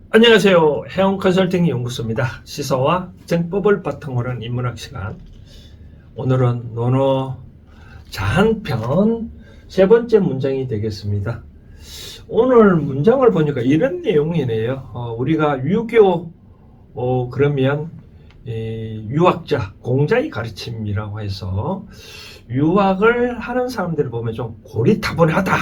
안녕하세요. 해운 컨설팅 연구소입니다. 시사와 정법을 바탕으로 한 인문학 시간. 오늘은 논어 자한편 세 번째 문장이 되겠습니다. 오늘 문장을 보니까 이런 내용이네요. 우리가 유교 그러면 유학자, 공자의 가르침이라고 해서 유학을 하는 사람들을 보면 좀 고리타분하다.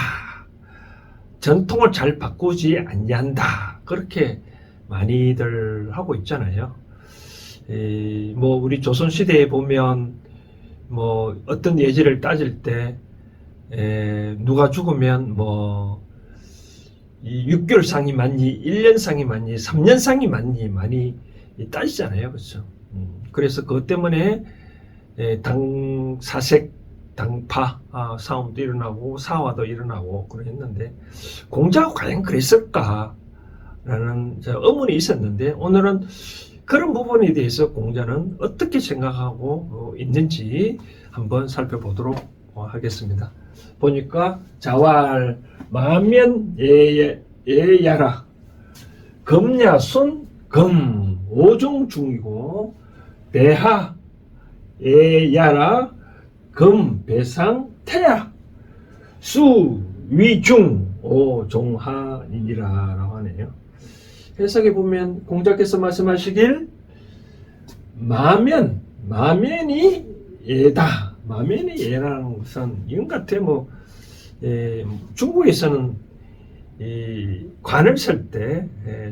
전통을 잘 바꾸지 않는다. 그렇게 많이들 하고 있잖아요. 뭐 우리 조선시대에 보면 뭐 어떤 예지를 따질 때 누가 죽으면 뭐 6개월상이 맞니, 1년상이 맞니, 3년상이 맞니 많이 따지잖아요. 그렇죠? 그래서 그것 때문에 당사색, 당파 싸움도 일어나고 사화도 일어나고 그랬는데 공자가 과연 그랬을까? 라는 의문이 있었는데 오늘은 그런 부분에 대해서 공자는 어떻게 생각하고 있는지 한번 살펴보도록 하겠습니다. 보니까 자왈 만면 예야라 금야순 금 오종중이고 배하 예야라 금 배상 태야 수 위중 오종하니라 라고 하네요. 해석에 보면 공자께서 말씀하시길 마면이 예다. 마면이 예라는 것은 이건 같아. 뭐 중국에서는 관을 쓸 때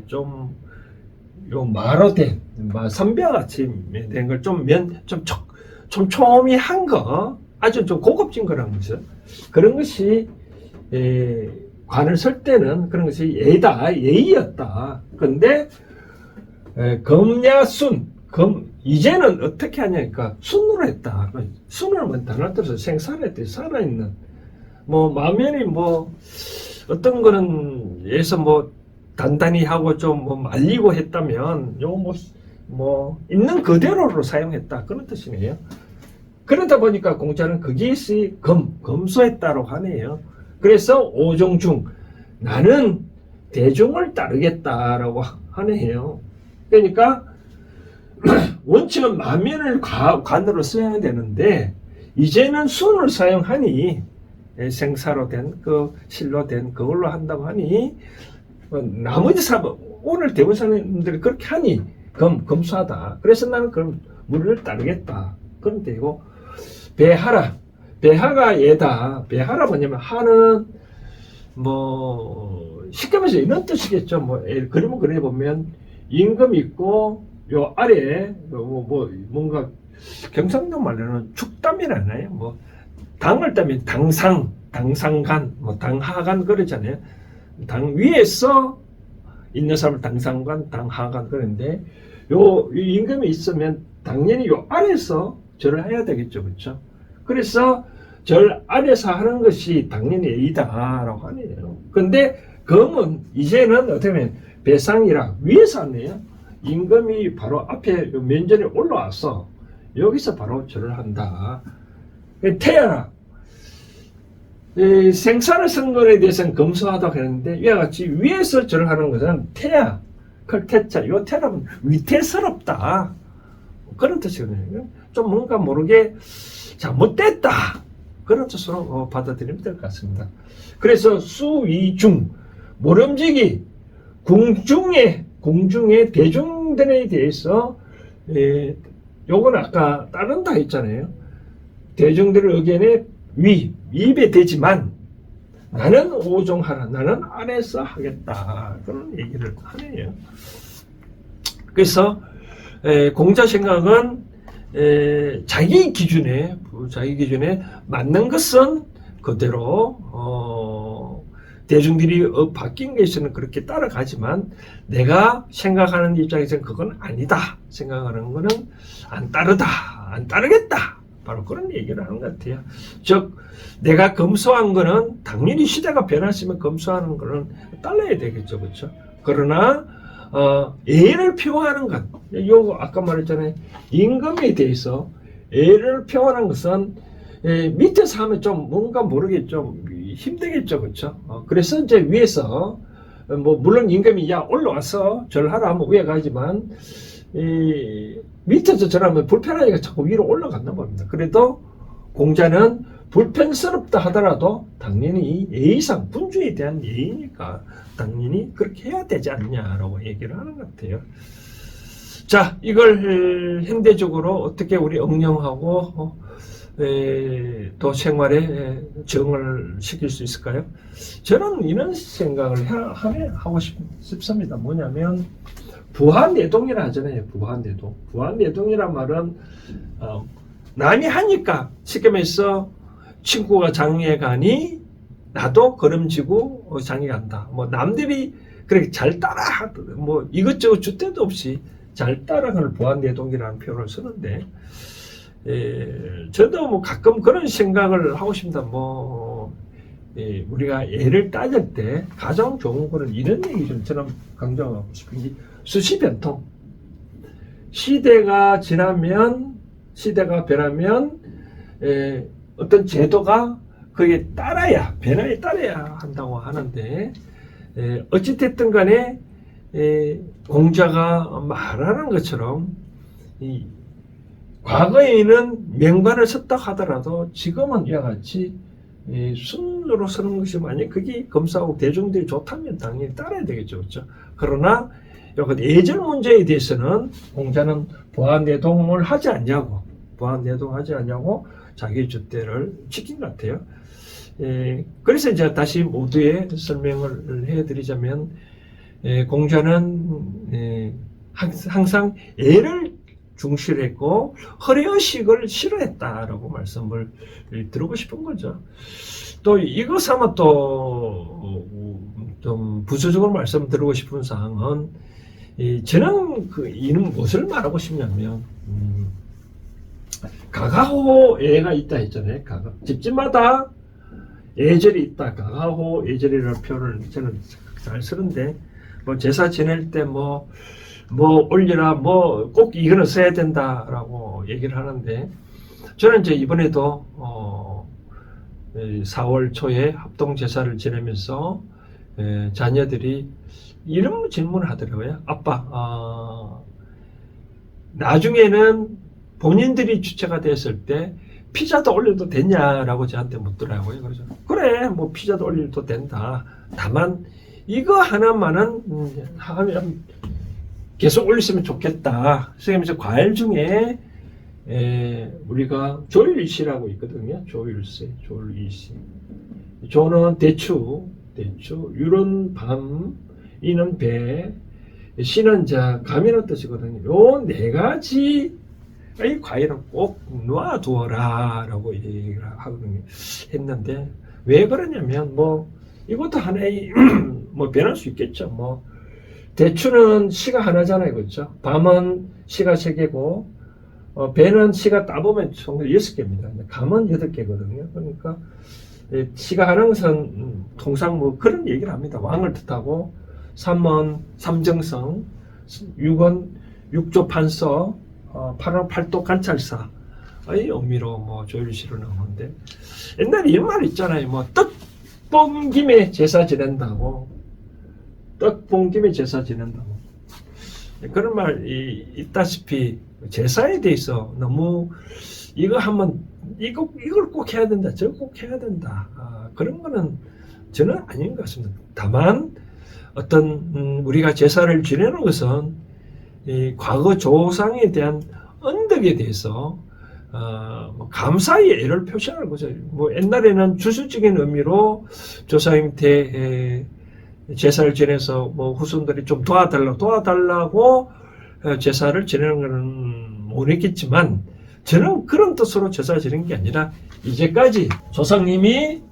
좀 요 마로 된 선비와 같이 된 걸 좀 촘촘히 거 아주 좀 고급진 거라는 거죠. 그런 것이 관을 쓸 때는 그런 것이 예의였다. 근데 금야순 이제는 어떻게 하냐니까 순으로 했다. 순을 뭐 단어 뜻으로 생살했대. 살아있는 뭐 마면이 뭐 어떤 거는 예서 뭐 단단히 하고 좀 뭐 말리고 했다면 요 뭐 있는 그대로로 사용했다. 그런 뜻이네요. 그러다 보니까 공자는 거기에 검소했다고 하네요. 그래서 오종중 나는 대중을 따르겠다라고 하네요. 그러니까 원칙은 만면을 관으로 써야 되는데 이제는 순을 사용하니 생사로 된 그 실로 된 그걸로 한다고 하니 나머지 사람 오늘 대부분 사람들이 그렇게 하니 검소하다. 그래서 나는 그럼 무리를 따르겠다. 그런 데고 배하가 예다. 배하라 뭐냐면 하는 뭐 쉽게 말해서 이런 뜻이겠죠. 뭐 그림을 그려보면 임금 있고 요 아래에 뭔가 경상도 말로는 축담이라나요? 뭐 당을 따면 당상간, 뭐 당하간 그러잖아요. 당 위에서 있는 사람을 당상관, 당하간 그러는데 요 임금이 있으면 당연히 요 아래에서 절을 해야 되겠죠, 그렇죠? 그래서 절 아래서 하는 것이 당연히 예의다라고 하네요. 근데 검은 이제는 어떻게 보면 배상이라 위에서 하네요. 임금이 바로 앞에 면전에 올라와서 여기서 바로 절을 한다. 태야라. 생산을 쓴 것에 대해서는 검소하다고 했는데 이와 같이 위에서 절을 하는 것은 태야. 클태자. 요 태라면 위태스럽다. 그런 뜻이거든요. 좀 뭔가 모르게 잘못됐다. 그런 뜻으로 받아들이면 될 것 같습니다. 그래서 수위중 모름지기 공중의 대중들에 대해서 요건 아까 따른다 했잖아요. 대중들의 의견에 위입에 되지만 나는 오종하라. 나는 안에서 하겠다. 그런 얘기를 하네요. 그래서 공자 생각은 자기 기준에 맞는 것은 그대로 대중들이 바뀐 것에는 그렇게 따라가지만 내가 생각하는 입장에서는 그건 아니다 생각하는 거는 안 따르겠다 바로 그런 얘기를 하는 것 같아요. 즉 내가 검소한 거는 당연히 시대가 변했으면 검소하는 거는 따라야 되겠죠, 그렇죠? 그러나 예를 표하는 것, 요 아까 말했잖아요. 임금에 대해서 예를 표하는 것은 밑에서 하면 좀 뭔가 모르게 좀 힘들겠죠, 그렇죠? 그래서 이제 위에서 뭐 물론 임금이 야 올라와서 절하라 하면 위에 가지만 이 밑에서 절하면 불편하니까 자꾸 위로 올라간단 말입니다. 그래도 공자는 불편스럽다 하더라도 당연히 예의상 군주에 대한 예의니까 당연히 그렇게 해야 되지 않냐라고 얘기를 하는 것 같아요. 자, 이걸 현대적으로 어떻게 우리 응용하고 또 생활에 적응을 시킬 수 있을까요? 저는 이런 생각을 하고 싶습니다. 뭐냐면 부하내동이라 하잖아요. 부하내동. 부하내동이란 말은 남이 하니까 쉽게 말해서 친구가 장에 가니 나도 걸음지고 장에 간다. 뭐 남들이 그렇게 잘 따라 뭐 이것저것 줄 데도 없이 잘 따라가는 부하내동이라는 표현을 쓰는데 저도 뭐 가끔 그런 생각을 하고 싶습니다. 뭐 우리가 예를 따질 때 가장 좋은 거는 이런 얘기 좀 저는 강조하고 싶은 게 수시변통. 시대가 지나면 시대가 변하면 어떤 제도가 그게 따라야 변화에 따라야 한다고 하는데 어찌됐든 간에 공자가 말하는 것처럼 이 과거에는 명관을 썼다 하더라도 지금은 이와 같이 순으로 쓰는 것이 만약 그게 검사하고 대중들이 좋다면 당연히 따라야 되겠죠. 그렇죠? 그러나 예절 문제에 대해서는 공자는 부하내동을 하지 않냐고 자기 줏대를 지킨 것 같아요. 그래서 이제 다시 모두에 설명을 해드리자면 공자는 항상 예를 중시했고 허례의식을 싫어했다라고 말씀을 드리고 싶은 거죠. 또 이것 아마 또 좀 부수적으로 말씀드리고 싶은 사항은 저는 이는 무엇을 말하고 싶냐면 가가호 예가 있다 했잖아요. 집집마다 예절이 있다. 가가호 예절이라는 표현을 저는 잘 쓰는데 뭐 제사 지낼 때 뭐 올리라 뭐 꼭 이거는 써야 된다라고 얘기를 하는데 저는 이제 이번에도 4월 초에 합동 제사를 지내면서 자녀들이 이런 질문을 하더라고요. 아빠, 나중에는 본인들이 주체가 됐을 때 피자도 올려도 되냐라고 저한테 묻더라고요. 그래서 그래, 뭐 피자도 올려도 된다. 다만 이거 하나만은 하면 계속 올렸으면 좋겠다. 선생님께서 과일 중에 우리가 조일시라고 있거든요. 조일시. 조는 대추, 유는 밤, 이는 배, 시는 자, 감이라는 뜻이거든요. 요 네 가지의 과일은 꼭 놔두어라 라고 얘기를 하거든요. 했는데 왜 그러냐면 뭐 이것도 하나의 뭐 변할 수 있겠죠. 뭐 대추는 시가 하나잖아요. 그렇죠? 밤은 시가 3개고 배는 시가 따보면 총 6개입니다. 감은 8개거든요. 그러니까 시가 하나는 것은 통상 뭐 그런 얘기를 합니다. 왕을 뜻하고 3은 삼정성, 6은 육조판서, 8은 팔도 관찰사의 의미로 뭐 조일시로 나오는데 옛날에 이런 말 있잖아요. 뭐 떡 본 김에 제사 지낸다고. 떡 본 김에 제사 지낸다고. 그런 말이 있다시피 제사에 대해서 너무 이거 하면 이걸 꼭 해야 된다, 저거 꼭 해야 된다. 그런 거는 저는 아닌 것 같습니다. 다만 어떤 우리가 제사를 지내는 것은 이 과거 조상에 대한 언덕에 대해서 감사의 예를 표시하는 거죠. 뭐 옛날에는 주술적인 의미로 조상님한테 제사를 지내서 뭐 후손들이 좀 도와달라고 제사를 지내는 것은 모르겠지만 저는 그런 뜻으로 제사를 지내는 게 아니라 이제까지 조상님이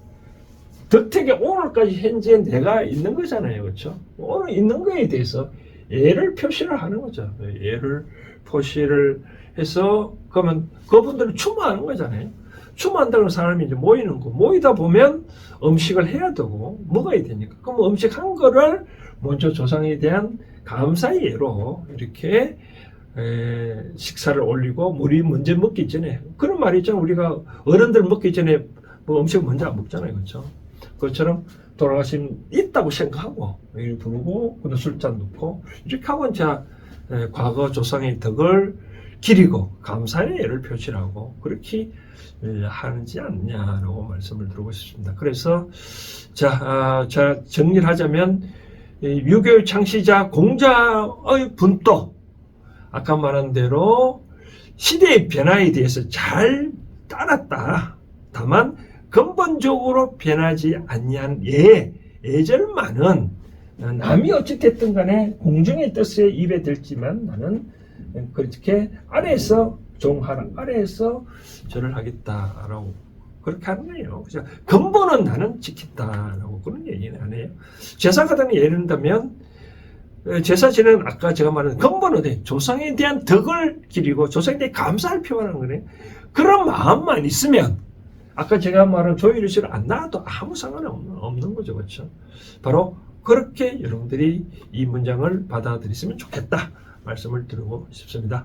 덕택에 오늘까지 현재 내가 있는 거잖아요. 그렇죠? 오늘 있는 거에 대해서 예를 표시를 하는 거죠. 예를 표시를 해서 그러면 그분들은 추모하는 거잖아요. 추모한다는 사람이 이제 모이는 거. 모이다 보면 음식을 해야 되고 먹어야 되니까. 그럼 음식한 거를 먼저 조상에 대한 감사의 예로 이렇게 식사를 올리고 우리 먼저 먹기 전에 그런 말이 있잖아요. 우리가 어른들 먹기 전에 뭐 음식 먼저 안 먹잖아요. 그렇죠? 그것처럼 돌아가심 있다고 생각하고 일 부르고 그다음 술잔 놓고 이렇게 하고 자 과거 조상의 덕을 기리고 감사의 예를 표시하고 그렇게 하지 않냐라고 말씀을 드리고 싶습니다. 그래서 자 정리를 하자면 유교의 창시자 공자의 분도 아까 말한 대로 시대의 변화에 대해서 잘 따랐다. 다만 근본적으로 변하지 아니한 예절만은 남이 어찌됐든 간에 공중의 뜻에 입에 들지만 나는 그렇게 아래에서 종하라 아래에서 절을 하겠다라고 그렇게 하는 거예요. 그래서 근본은 나는 지킨다라고 그런 얘기는 안 해요. 제사 같은 예를 든다면 제사 지내는 아까 제가 말한 근본은 조상에 대한 덕을 기리고 조상에 대해 감사를 표현하는 거네. 그런 마음만 있으면 아까 제가 말한 조유리시를 안 나와도 아무 상관없는 거죠. 그렇죠? 바로 그렇게 여러분들이 이 문장을 받아들이시면 좋겠다 말씀을 드리고 싶습니다.